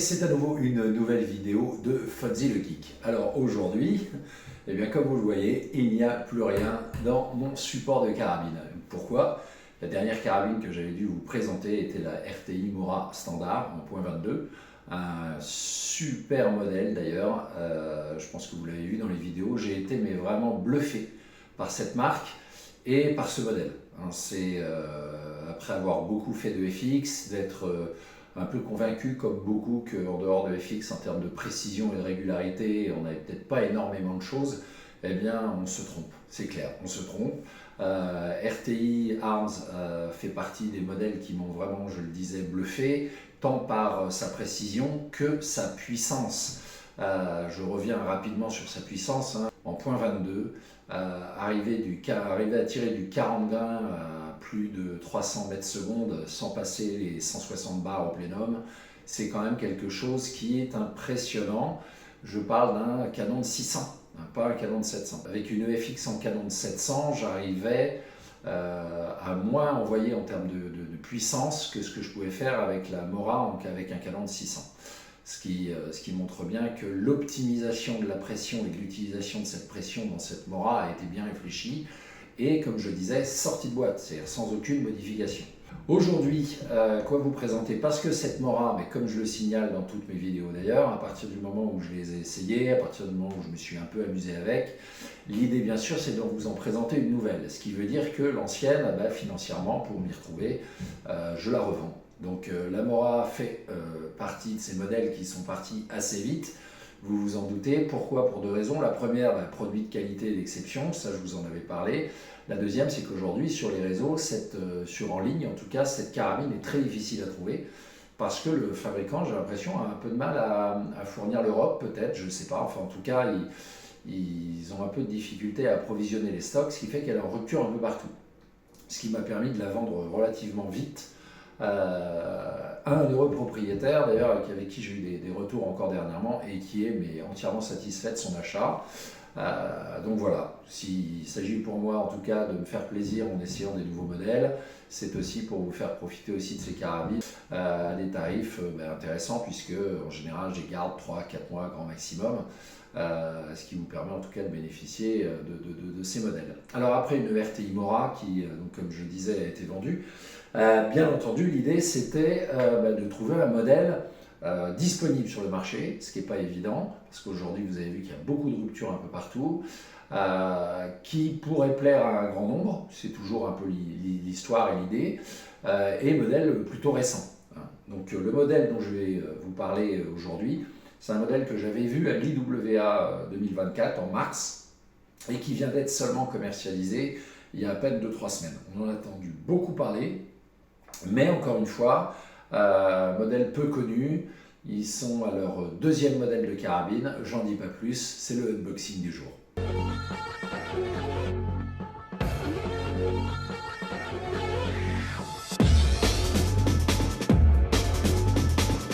c'est à nouveau une nouvelle vidéo de Fuzzy le Geek. Alors aujourd'hui, eh bien comme vous le voyez, il n'y a plus rien dans mon support de carabine. Pourquoi? La dernière carabine que j'avais dû vous présenter était la RTI Mora Standard en .22. Un super modèle d'ailleurs, je pense que vous l'avez vu dans les vidéos. J'ai été vraiment bluffé par cette marque et par ce modèle. C'est après avoir beaucoup fait de FX, d'être un peu convaincu comme beaucoup qu'en dehors de FX, en termes de précision et de régularité, on n'avait peut-être pas énormément de choses. Eh bien, on se trompe, c'est clair, on se trompe. RTI Arms fait partie des modèles qui m'ont vraiment, je le disais, bluffé, tant par sa précision que sa puissance. Je reviens rapidement sur sa puissance. En .22, arriver à tirer du 40 grains à plus de 300 mètres secondes sans passer les 160 bars au plénum, c'est quand même quelque chose qui est impressionnant. Je parle d'un canon de 600, pas un canon de 700. Avec une EFX en canon de 700, j'arrivais à moins envoyer en termes de puissance que ce que je pouvais faire avec la Mora avec un canon de 600. Ce qui montre bien que l'optimisation de la pression et de l'utilisation de cette pression dans cette Mora a été bien réfléchie et, comme je disais, sortie de boîte, c'est-à-dire sans aucune modification. Aujourd'hui, quoi vous présenter? Parce que cette Mora, mais comme je le signale dans toutes mes vidéos d'ailleurs, à partir du moment où je les ai essayées, à partir du moment où je me suis un peu amusé avec, l'idée bien sûr c'est de vous en présenter une nouvelle, ce qui veut dire que l'ancienne, financièrement, pour m'y retrouver, je la revends. Donc la Mora fait partie de ces modèles qui sont partis assez vite, vous vous en doutez. Pourquoi? Pour deux raisons. La première, produit de qualité et d'exception, ça je vous en avais parlé. La deuxième, c'est qu'aujourd'hui sur les réseaux, en ligne en tout cas, cette carabine est très difficile à trouver parce que le fabricant, j'ai l'impression, a un peu de mal à fournir l'Europe, peut-être, je ne sais pas. Enfin en tout cas, ils ont un peu de difficulté à approvisionner les stocks, ce qui fait qu'elle est en rupture un peu partout. Ce qui m'a permis de la vendre relativement vite à un heureux propriétaire d'ailleurs avec qui j'ai eu des retours encore dernièrement et qui est entièrement satisfait de son achat. Donc voilà, s'il s'agit pour moi en tout cas de me faire plaisir en essayant des nouveaux modèles, c'est aussi pour vous faire profiter aussi de ces carabines à des tarifs intéressants, puisque en général je les garde 3-4 mois grand maximum, ce qui vous permet en tout cas de bénéficier de ces modèles. Alors après une RTI Mora qui, donc, comme je disais, a été vendue, bien entendu l'idée c'était de trouver un modèle disponible sur le marché, ce qui n'est pas évident, parce qu'aujourd'hui vous avez vu qu'il y a beaucoup de ruptures un peu partout, qui pourrait plaire à un grand nombre, c'est toujours un peu l'histoire et l'idée, et modèle plutôt récent. Donc le modèle dont je vais vous parler aujourd'hui, c'est un modèle que j'avais vu à l'IWA 2024 en mars, et qui vient d'être seulement commercialisé il y a à peine 2-3 semaines. On en a entendu beaucoup parler, mais encore une fois, modèle peu connu, ils sont à leur deuxième modèle de carabine, j'en dis pas plus, c'est le unboxing du jour.